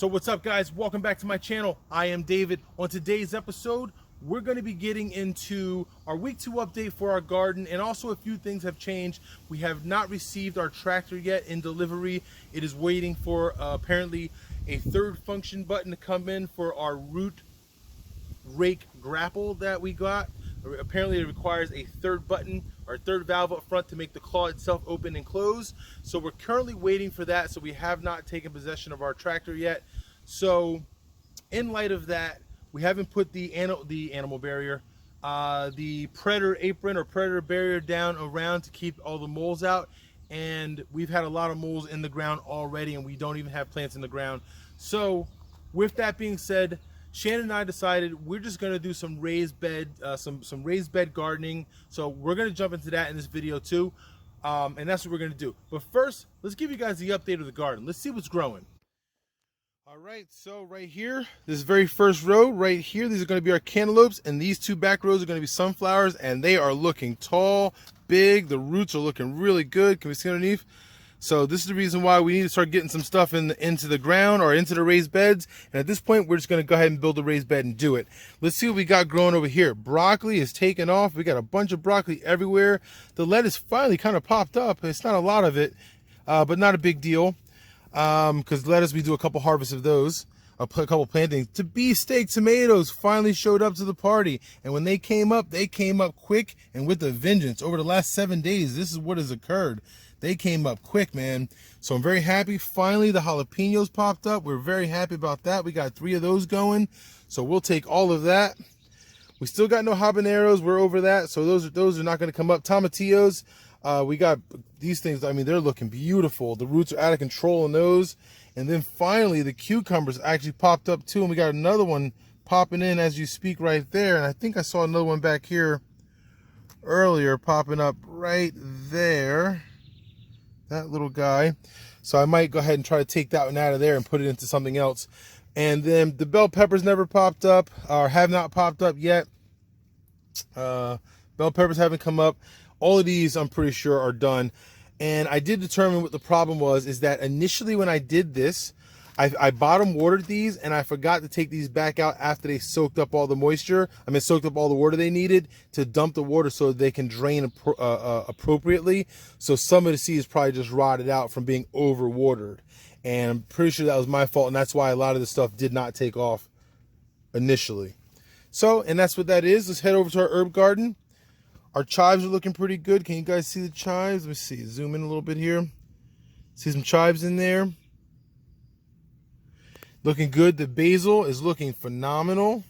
So what's up, guys? Welcome back to my channel. I am David. On today's episode, we're going to be getting into our week 2 update for our garden, and also a few things have changed. We have not received our tractor yet in delivery. It is waiting for apparently a third function button to come in for our root rake grapple that we got. Apparently it requires a third button or a third valve up front to make the claw itself open and close. So we're currently waiting for that. So we have not taken possession of our tractor yet. So in light of that, we haven't put the animal barrier, the predator apron or predator barrier down around to keep all the moles out. And we've had a lot of moles in the ground already, and we don't even have plants in the ground. So with that being said, Shannon and I decided we're just going to do some raised bed, some raised bed gardening. So we're going to jump into that in this video too, and that's what we're going to do. But first, let's give you guys the update of the garden. Let's see what's growing. All right, so right here, this very first row right here, these are going to be our cantaloupes, and these two back rows are going to be sunflowers, and they are looking tall, big. The roots are looking really good. Can we see underneath? So this is the reason why we need to start getting some stuff into the ground or into the raised beds. And at this point, we're just going to go ahead and build a raised bed and do it. Let's see what we got growing over here. Broccoli is taking off. We got a bunch of broccoli everywhere. The lettuce finally kind of popped up. It's not a lot of it, but not a big deal. Because lettuce, we do a couple harvests of those, a couple plantings. The beefsteak tomatoes finally showed up to the party. And when they came up quick and with a vengeance. Over the last 7 days, this is what has occurred. They came up quick, man. So I'm very happy. Finally, the jalapenos popped up. We're very happy about that. We got 3 of those going. So we'll take all of that. We still got no habaneros. We're over that. So those are not going to come up. Tomatillos, we got these things. I mean, they're looking beautiful. The roots are out of control in those. And then finally, the cucumbers actually popped up too. And we got another one popping in as you speak right there. And I think I saw another one back here earlier popping up right there. That little guy. So I might go ahead and try to take that one out of there and put it into something else. And then the bell peppers never popped up, or have not popped up yet. Bell peppers haven't come up. All of these I'm pretty sure are done. And I did determine what the problem was, is that initially when I did this, I bottom watered these, and I forgot to take these back out after they soaked up all the moisture. I mean, soaked up all the water they needed to dump the water so they can drain appropriately. So some of the seeds probably just rotted out from being overwatered. And I'm pretty sure that was my fault, and that's why a lot of the stuff did not take off initially. So, and that's what that is. Let's head over to our herb garden. Our chives are looking pretty good. Can you guys see the chives? Let me see. Zoom in a little bit here. See some chives in there. Looking good. The basil is looking phenomenal.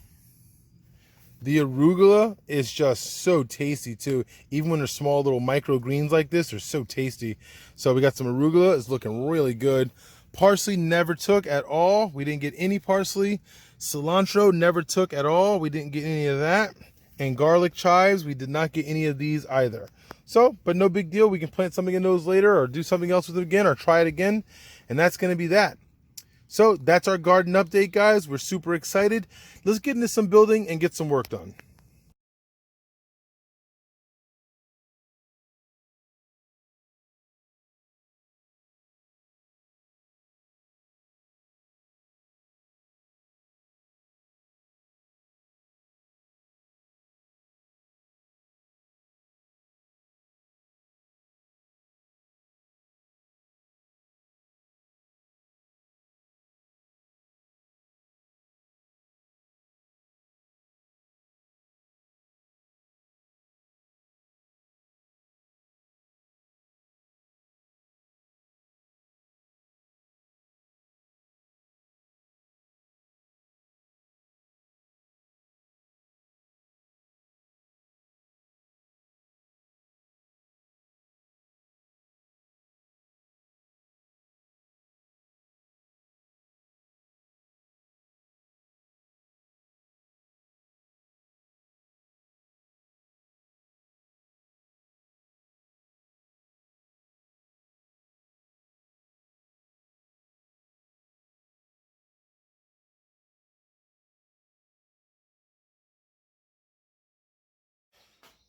The arugula is just so tasty too. Even when they're small little micro greens like this, they're so tasty. So we got some arugula. It's looking really good. Parsley never took at all. We didn't get any parsley. Cilantro never took at all. We didn't get any of that. And garlic chives, we did not get any of these either. So, but no big deal. We can plant something in those later, or do something else with it again, or try it again. And that's going to be that. So that's our garden update, guys. We're super excited. Let's get into some building and get some work done.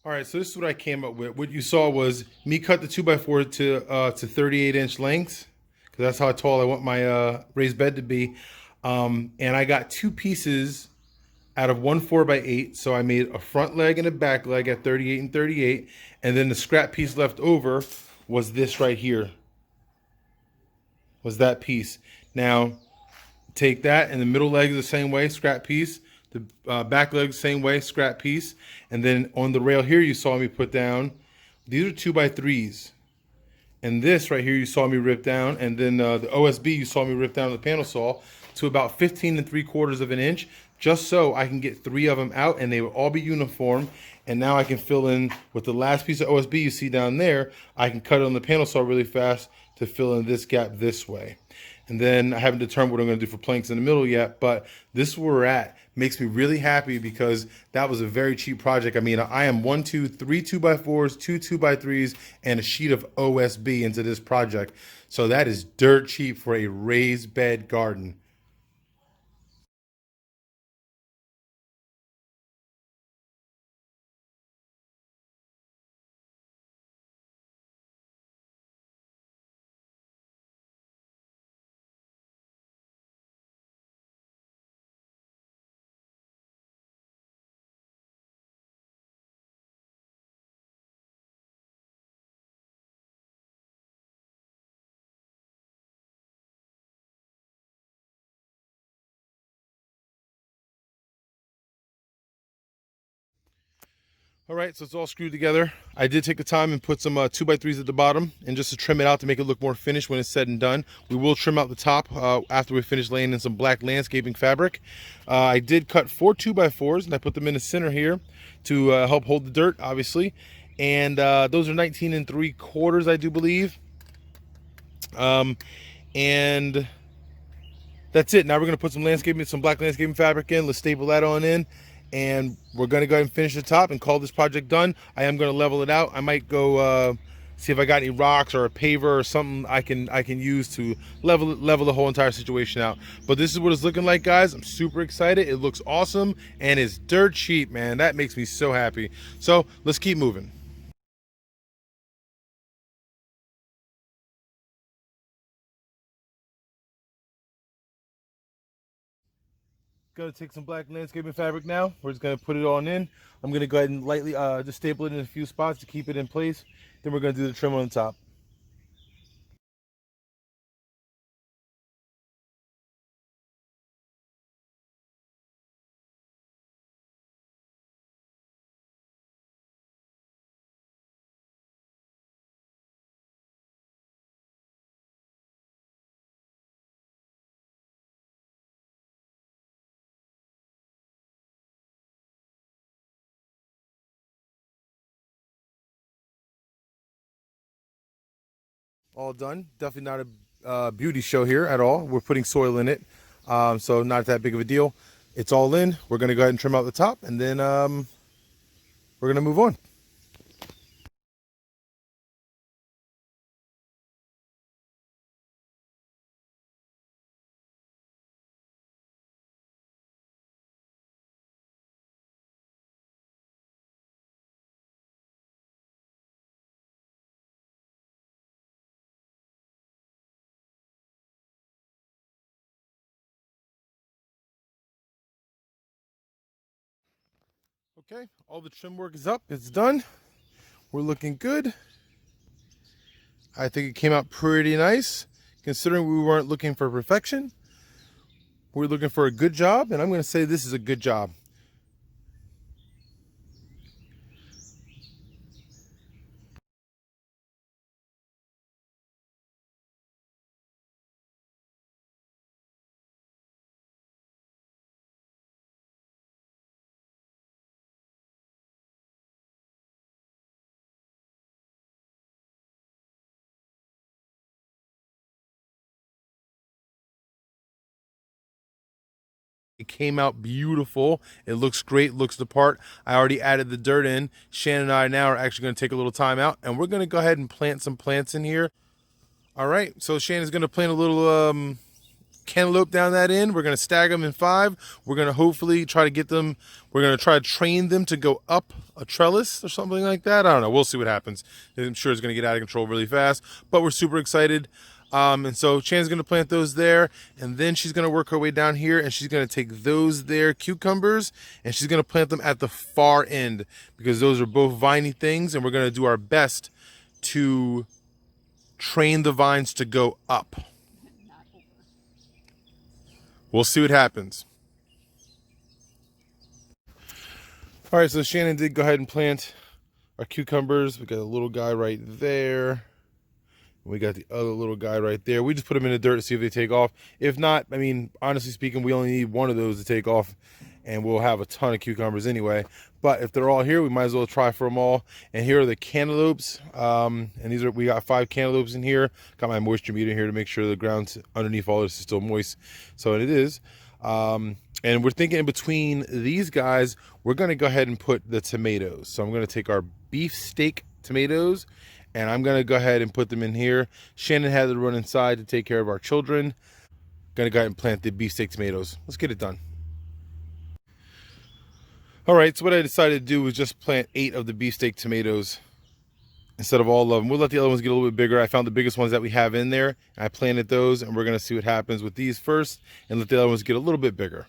All right, so this is what I came up with. What you saw was me cut the 2x4 to 38-inch lengths, because that's how tall I want my raised bed to be. And I got two pieces out of one 4x8. So I made a front leg and a back leg at 38 and 38. And then the scrap piece left over was this right here, was that piece. Now, take that, and the middle leg is the same way, scrap piece. The back leg, same way, scrap piece. And then on the rail here, you saw me put down, these are 2x3s. And this right here, you saw me rip down. And then the OSB, you saw me rip down the panel saw to about 15 3/4 of an inch, just so I can get 3 of them out and they will all be uniform. And now I can fill in with the last piece of OSB you see down there. I can cut it on the panel saw really fast to fill in this gap this way. And then I haven't determined what I'm going to do for planks in the middle yet, but this is where we're at. Makes me really happy because that was a very cheap project. I mean, I am 1, 2, 3 2x4s, 2 2x3s, and a sheet of OSB into this project. So that is dirt cheap for a raised bed garden. All right, so it's all screwed together. I did take the time and put some 2x3s at the bottom, and just to trim it out to make it look more finished when it's said and done. We will trim out the top after we finish laying in some black landscaping fabric. I did cut 4 2x4s, and I put them in the center here to help hold the dirt, obviously. And those are 19 3/4, I do believe. And that's it. Now we're going to put some black landscaping fabric in. Let's staple that on in. And we're going to go ahead and finish the top and call this project done. I am going to level it out. I might go see if I got any rocks or a paver or something I can use to level the whole entire situation out. But this is what it's looking like, guys. I'm super excited. It looks awesome and it's dirt cheap, man. That makes me so happy. So let's keep moving. Gonna take some black landscaping fabric now. We're just gonna put it on in. I'm gonna go ahead and lightly just staple it in a few spots to keep it in place. Then we're gonna do the trim on the top. All done. Definitely not a beauty show here at all. We're putting soil in it, so not that big of a deal. It's all in. We're gonna go ahead and trim out the top, and then we're gonna move on. Okay, all the trim work is up. It's done. We're looking good. I think it came out pretty nice, considering we weren't looking for perfection. We're looking for a good job, and I'm going to say this is a good job. It came out beautiful. It looks great, looks the part. I already added the dirt in. Shannon and I now are actually going to take a little time out, and we're going to go ahead and plant some plants in here. All right, so Shannon's going to plant a little cantaloupe down that end. We're going to stagger them in 5. We're going to hopefully try to get them, we're going to try to train them to go up a trellis or something like that. I don't know. We'll see what happens. I'm sure it's going to get out of control really fast, but we're super excited. And so Shannon's going to plant those there, and then she's going to work her way down here, and she's going to take those there cucumbers, and she's going to plant them at the far end, because those are both viney things, and we're going to do our best to train the vines to go up. We'll see what happens. All right, so Shannon did go ahead and plant our cucumbers. We got a little guy right there. We got the other little guy right there. We just put them in the dirt to see if they take off. If not, I mean, honestly speaking, we only need one of those to take off, and we'll have a ton of cucumbers anyway. But if they're all here, we might as well try for them all. And here are the cantaloupes. And these are, we got 5 cantaloupes in here. Got my moisture meter here to make sure the ground underneath all this is still moist. So it is. And we're thinking in between these guys, we're going to go ahead and put the tomatoes. So I'm going to take our beefsteak tomatoes, and I'm going to go ahead and put them in here. Shannon had to run inside to take care of our children. Going to go ahead and plant the beefsteak tomatoes. Let's get it done. All right, so what I decided to do was just plant 8 of the beefsteak tomatoes instead of all of them. We'll let the other ones get a little bit bigger. I found the biggest ones that we have in there. I planted those, and we're going to see what happens with these first and let the other ones get a little bit bigger.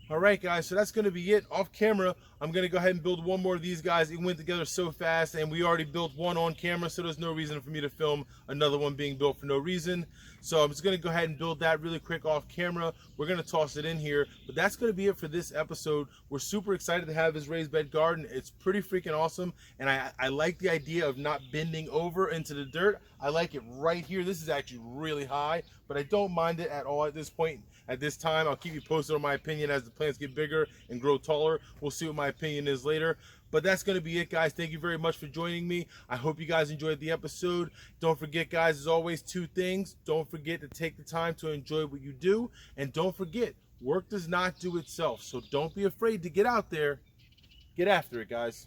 All right, guys, so that's going to be it. Off camera, I'm going to go ahead and build one more of these guys. It went together so fast, and we already built one on camera, so there's no reason for me to film another one being built for no reason. So I'm just going to go ahead and build that really quick off camera. We're going to toss it in here, but that's going to be it for this episode. We're super excited to have this raised bed garden. It's pretty freaking awesome, and I like the idea of not bending over into the dirt. I like it right here. This is actually really high, but I don't mind it at all at this point. At this time, I'll keep you posted on my opinion as the plants get bigger and grow taller. We'll see what my opinion is later. But that's going to be it, guys. Thank you very much for joining me. I hope you guys enjoyed the episode. Don't forget, guys, as always, 2 things. Don't forget to take the time to enjoy what you do. And don't forget, work does not do itself. So don't be afraid to get out there. Get after it, guys.